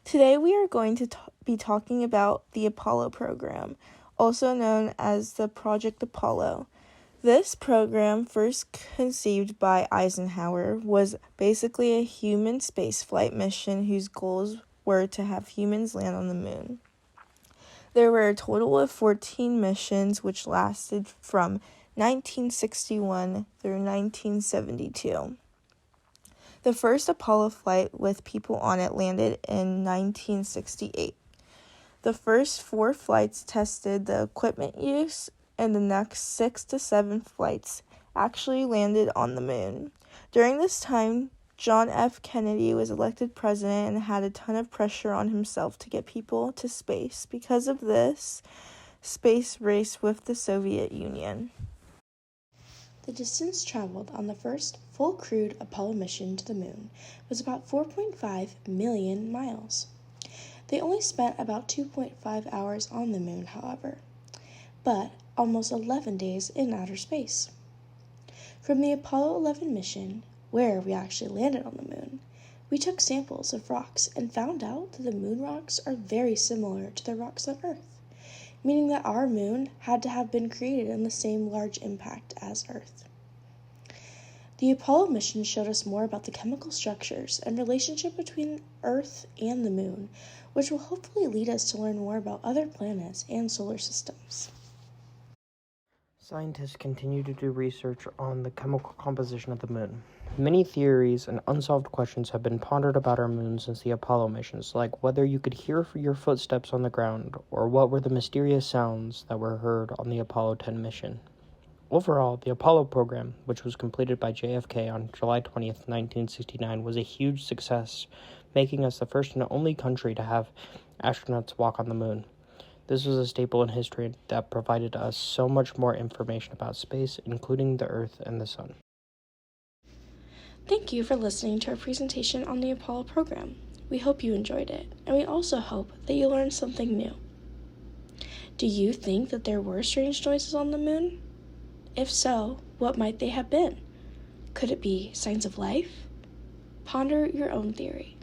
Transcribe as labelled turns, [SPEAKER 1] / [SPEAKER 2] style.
[SPEAKER 1] Today we are going to be talking about the Apollo program, also known as the Project Apollo. This program, first conceived by Eisenhower, was basically a human spaceflight mission whose goals were to have humans land on the moon. There were a total of 14 missions which lasted from 1961 through 1972. The first Apollo flight with people on it landed in 1968. The first 4 flights tested the equipment use, and the next 6 to 7 flights actually landed on the moon. During this time, John F. Kennedy was elected president and had a ton of pressure on himself to get people to space. Because of this, space race with the Soviet Union.
[SPEAKER 2] The distance traveled on the first full crewed Apollo mission to the moon was about 4.5 million miles. They only spent about 2.5 hours on the moon, however, but almost 11 days in outer space. From the Apollo 11 mission, where we actually landed on the moon, we took samples of rocks and found out that the moon rocks are very similar to the rocks on Earth, meaning that our moon had to have been created in the same large impact as Earth. The Apollo mission showed us more about the chemical structures and relationship between Earth and the moon, which will hopefully lead us to learn more about other planets and solar systems.
[SPEAKER 3] Scientists continue to do research on the chemical composition of the moon. Many theories and unsolved questions have been pondered about our moon since the Apollo missions, like whether you could hear your footsteps on the ground, or what were the mysterious sounds that were heard on the Apollo 10 mission. Overall, the Apollo program, which was completed by JFK on July 20th, 1969, was a huge success, making us the first and only country to have astronauts walk on the moon. This was a staple in history that provided us so much more information about space, including the Earth and the Sun.
[SPEAKER 2] Thank you for listening to our presentation on the Apollo program. We hope you enjoyed it, and we also hope that you learned something new. Do you think that there were strange noises on the moon? If so, what might they have been? Could it be signs of life? Ponder your own theory.